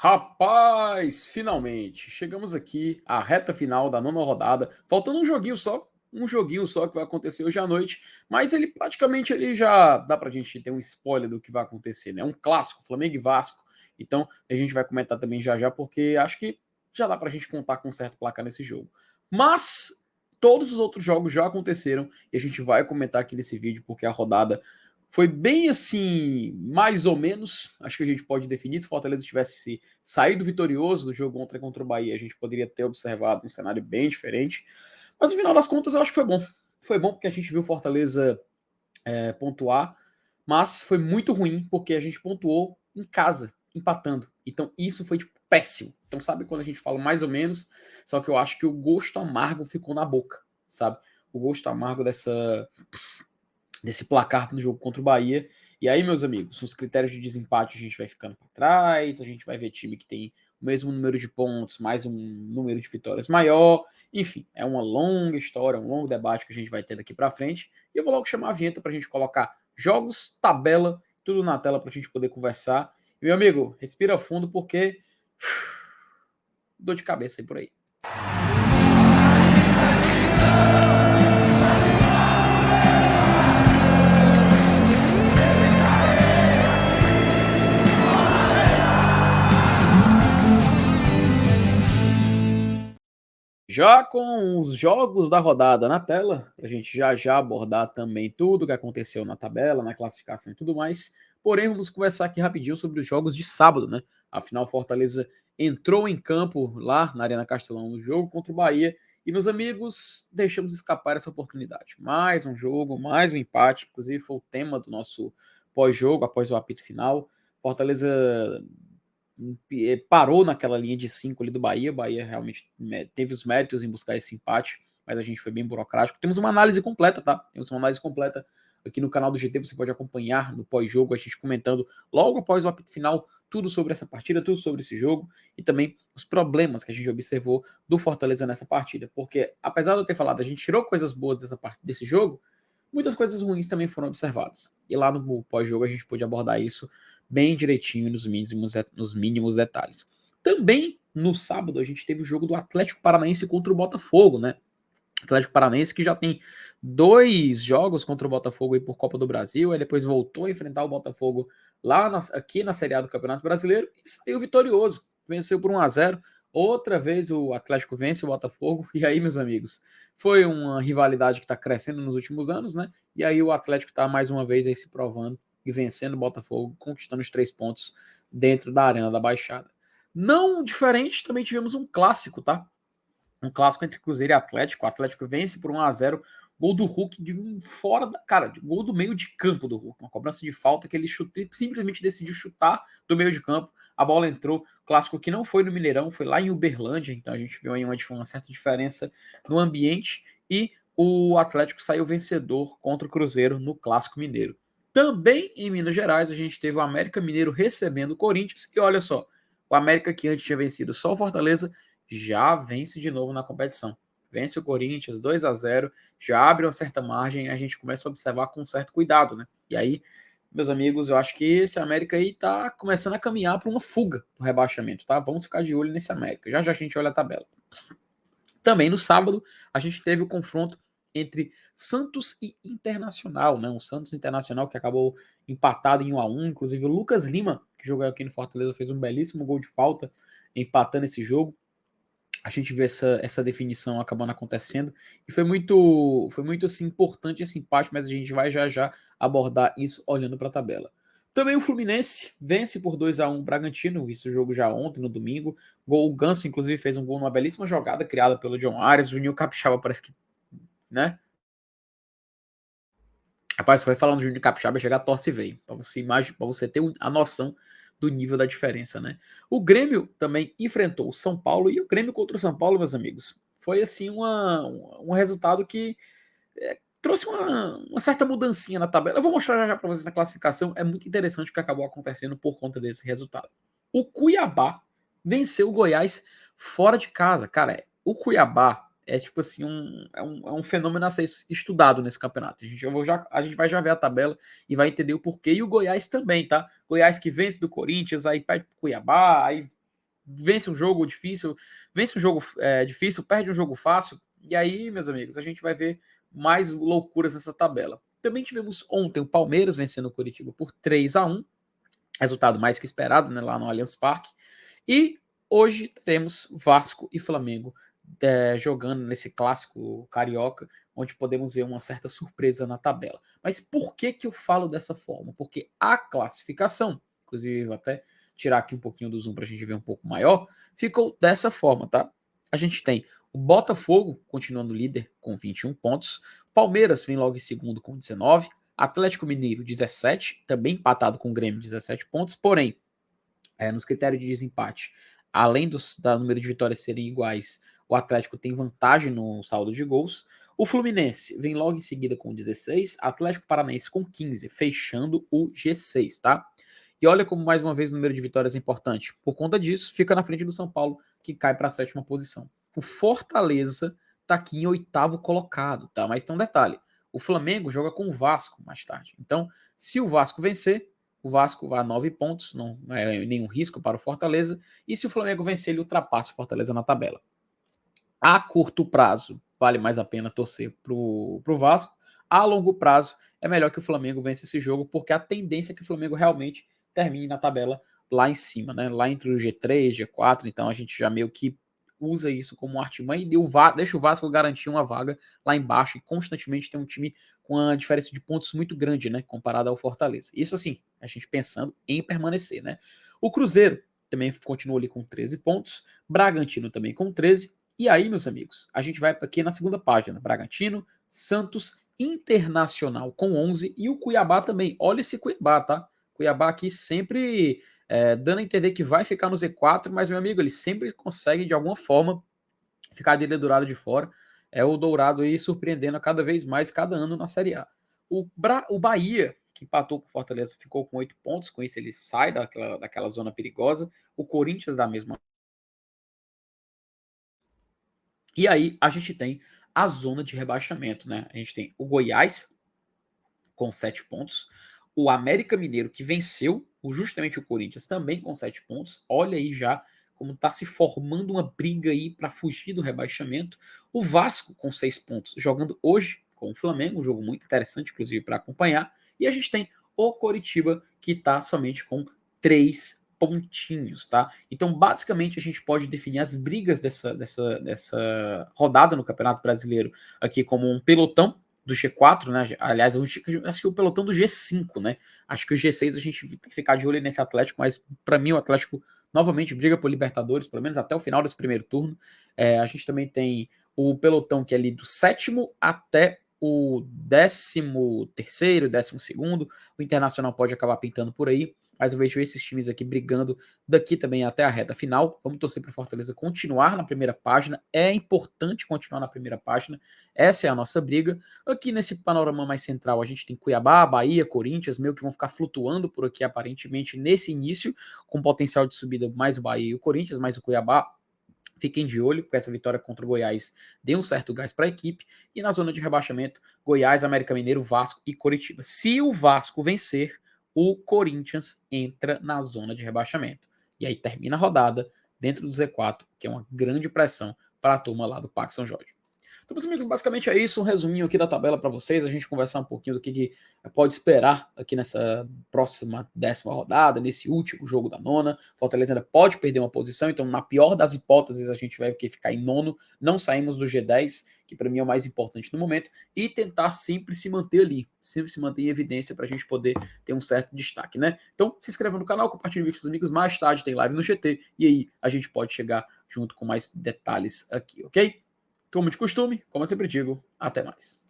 Rapaz, finalmente chegamos aqui à reta final da nona rodada. Faltando um joguinho só que vai acontecer hoje à noite, mas ele praticamente ele já dá pra gente ter um spoiler do que vai acontecer, né? Um clássico, Flamengo e Vasco. Então, a gente vai comentar também já já porque acho que já dá pra gente contar com um certo placar nesse jogo. Mas todos os outros jogos já aconteceram e a gente vai comentar aqui nesse vídeo porque a rodada foi bem assim, mais ou menos. Acho que a gente pode definir. Se o Fortaleza tivesse saído vitorioso do jogo ontem contra o Bahia, a gente poderia ter observado um cenário bem diferente. Mas no final das contas, eu acho que foi bom. Foi bom porque a gente viu o Fortaleza pontuar, mas foi muito ruim porque a gente pontuou em casa, empatando. Então isso foi tipo, péssimo. Então sabe quando a gente fala mais ou menos, só que eu acho que o gosto amargo ficou na boca, sabe? O gosto amargo desse placar no jogo contra o Bahia. E aí, meus amigos, os critérios de desempate a gente vai ficando para trás, a gente vai ver time que tem o mesmo número de pontos, mais um número de vitórias maior. Enfim, é uma longa história, um longo debate que a gente vai ter daqui para frente. E eu vou logo chamar a vinheta para a gente colocar jogos, tabela, tudo na tela para a gente poder conversar. E, meu amigo, respira fundo porque dor de cabeça aí por aí. Já com os jogos da rodada na tela, para a gente já já abordar também tudo que aconteceu na tabela, na classificação e tudo mais. Porém, vamos conversar aqui rapidinho sobre os jogos de sábado, né? Afinal, Fortaleza entrou em campo lá na Arena Castelão no jogo contra o Bahia. E, meus amigos, deixamos escapar essa oportunidade. Mais um jogo, mais um empate. Inclusive, foi o tema do nosso pós-jogo, após o apito final. Fortaleza parou naquela linha de 5 ali do Bahia. O Bahia realmente teve os méritos em buscar esse empate, mas a gente foi bem burocrático. Temos uma análise completa, tá? Temos uma análise completa aqui no canal do GT, você pode acompanhar no pós-jogo, a gente comentando logo após o apito final tudo sobre essa partida, tudo sobre esse jogo e também os problemas que a gente observou do Fortaleza nessa partida. Porque, apesar de eu ter falado, a gente tirou coisas boas desse jogo, muitas coisas ruins também foram observadas. E lá no pós-jogo a gente pôde abordar isso bem direitinho nos mínimos detalhes. Também no sábado a gente teve o jogo do Atlético Paranaense contra o Botafogo, né? Atlético Paranaense que já tem 2 jogos contra o Botafogo aí por Copa do Brasil, aí depois voltou a enfrentar o Botafogo aqui na Série A do Campeonato Brasileiro e saiu vitorioso, venceu por 1-0. Outra vez o Atlético vence o Botafogo, e aí, meus amigos, foi uma rivalidade que está crescendo nos últimos anos, né? E aí o Atlético está mais uma vez aí se provando e vencendo o Botafogo, conquistando os 3 pontos dentro da Arena da Baixada. Não diferente, também tivemos um clássico, tá? Um clássico entre Cruzeiro e Atlético. O Atlético vence por 1-0. Gol do Hulk de fora da. Cara, gol do meio de campo do Hulk. Uma cobrança de falta que ele simplesmente decidiu chutar do meio de campo. A bola entrou. Clássico que não foi no Mineirão, foi lá em Uberlândia. Então a gente viu aí uma certa diferença no ambiente. E o Atlético saiu vencedor contra o Cruzeiro no Clássico Mineiro. Também em Minas Gerais, a gente teve o América Mineiro recebendo o Corinthians. E olha só, o América que antes tinha vencido só o Fortaleza já vence de novo na competição. Vence o Corinthians 2-0, já abre uma certa margem e a gente começa a observar com um certo cuidado, né? E aí, meus amigos, eu acho que esse América aí tá começando a caminhar para uma fuga do rebaixamento, tá? Vamos ficar de olho nesse América. Já já a gente olha a tabela. Também no sábado, a gente teve o confronto entre Santos e Internacional, né? O Santos Internacional que acabou empatado em 1-1, inclusive o Lucas Lima, que jogou aqui no Fortaleza, fez um belíssimo gol de falta empatando esse jogo. A gente vê essa definição acabando acontecendo e foi muito assim, importante esse empate, mas a gente vai já já abordar isso olhando para a tabela. Também o Fluminense vence por 2-1 o Bragantino, isso jogo já ontem, no domingo. O Ganso, inclusive, fez um gol numa belíssima jogada criada pelo John Arias. O Juninho Capixaba parece que, né? Rapaz, foi falando do Juninho Capixaba, chegar a torce e veio, para você ter a noção do nível da diferença, né? O Grêmio também enfrentou o São Paulo e o Grêmio contra o São Paulo, meus amigos, foi assim um resultado que trouxe uma certa mudancinha na tabela. Eu vou mostrar já para vocês a classificação, é muito interessante o que acabou acontecendo por conta desse resultado. O Cuiabá venceu o Goiás fora de casa, cara. O Cuiabá é tipo assim um fenômeno a ser estudado nesse campeonato. A gente vai já ver a tabela e vai entender o porquê. E o Goiás também, tá? Goiás que vence do Corinthians, aí perde pro Cuiabá, aí vence um jogo difícil, vence um jogo difícil, perde um jogo fácil, e aí, meus amigos, a gente vai ver mais loucuras nessa tabela. Também tivemos ontem o Palmeiras vencendo o Coritiba por 3-1, resultado mais que esperado, né, lá no Allianz Parque. E hoje teremos Vasco e Flamengo jogando nesse clássico carioca, onde podemos ver uma certa surpresa na tabela. Mas por que eu falo dessa forma? Porque a classificação, inclusive vou até tirar aqui um pouquinho do zoom para a gente ver um pouco maior, ficou dessa forma, tá? A gente tem o Botafogo continuando líder com 21 pontos, Palmeiras vem logo em segundo com 19, Atlético Mineiro 17, também empatado com o Grêmio 17 pontos, porém, nos critérios de desempate, além da número de vitórias serem iguais, o Atlético tem vantagem no saldo de gols. O Fluminense vem logo em seguida com 16, Atlético Paranaense com 15, fechando o G6, tá? E olha como mais uma vez o número de vitórias é importante. Por conta disso, fica na frente do São Paulo, que cai para a 7ª posição. O Fortaleza tá aqui em 8º colocado, tá? Mas tem um detalhe, o Flamengo joga com o Vasco mais tarde. Então, se o Vasco vencer, o Vasco vai a 9 pontos, não é nenhum risco para o Fortaleza. E se o Flamengo vencer, ele ultrapassa o Fortaleza na tabela. A curto prazo, vale mais a pena torcer pro Vasco. A longo prazo, é melhor que o Flamengo vença esse jogo, porque a tendência é que o Flamengo realmente termine na tabela lá em cima, né? Lá entre o G3, G4. Então a gente já meio que usa isso como um artimanha e deixa o Vasco garantir uma vaga lá embaixo e constantemente tem um time com uma diferença de pontos muito grande, né? Comparado ao Fortaleza. Isso assim, a gente pensando em permanecer, né? O Cruzeiro também continua ali com 13 pontos, Bragantino também com 13. E aí, meus amigos, a gente vai aqui na segunda página. Bragantino, Santos, Internacional com 11 e o Cuiabá também. Olha esse Cuiabá, tá? Cuiabá aqui sempre dando a entender que vai ficar no Z4, mas, meu amigo, ele sempre consegue, de alguma forma, ficar dele do lado de fora. É o Dourado aí surpreendendo cada vez mais, cada ano na Série A. O Bahia, que empatou com o Fortaleza, ficou com 8 pontos. Com isso, ele sai daquela zona perigosa. O Corinthians da mesma. E aí a gente tem a zona de rebaixamento, né? A gente tem o Goiás com 7 pontos, o América Mineiro que venceu justamente o Corinthians também com 7 pontos. Olha aí já como está se formando uma briga aí para fugir do rebaixamento. O Vasco com 6 pontos, jogando hoje com o Flamengo, um jogo muito interessante, inclusive, para acompanhar. E a gente tem o Coritiba, que está somente com 3 pontinhos, tá? Então, basicamente, a gente pode definir as brigas dessa rodada no Campeonato Brasileiro aqui como um pelotão do G4, né? Aliás, acho que o pelotão do G5, né? Acho que o G6 a gente tem que ficar de olho nesse Atlético, mas para mim o Atlético novamente briga por Libertadores, pelo menos até o final desse primeiro turno. A gente também tem o pelotão que é ali do 7º até o 13º, 12º. O Internacional pode acabar pintando por aí, mas eu vejo esses times aqui brigando daqui também até a reta final. Vamos torcer para o Fortaleza continuar na primeira página. É importante continuar na primeira página. Essa é a nossa briga. Aqui nesse panorama mais central, a gente tem Cuiabá, Bahia, Corinthians, meio que vão ficar flutuando por aqui aparentemente nesse início, com potencial de subida mais o Bahia e o Corinthians, mais o Cuiabá. Fiquem de olho, porque essa vitória contra o Goiás deu um certo gás para a equipe. E na zona de rebaixamento, Goiás, América Mineiro, Vasco e Coritiba. Se o Vasco vencer, o Corinthians entra na zona de rebaixamento. E aí termina a rodada dentro do Z4, que é uma grande pressão para a turma lá do Parque São Jorge. Então, meus amigos, basicamente é isso, um resuminho aqui da tabela para vocês, a gente conversar um pouquinho do que pode esperar aqui nessa próxima 10ª rodada, nesse último jogo da nona. Fortaleza ainda pode perder uma posição, então na pior das hipóteses a gente vai ficar em nono, não saímos do G10, que para mim é o mais importante no momento, e tentar sempre se manter ali, sempre se manter em evidência para a gente poder ter um certo destaque, né? Então se inscreva no canal, compartilhe o vídeo com seus amigos, mais tarde tem live no GT, e aí a gente pode chegar junto com mais detalhes aqui, ok? Como de costume, como eu sempre digo, até mais.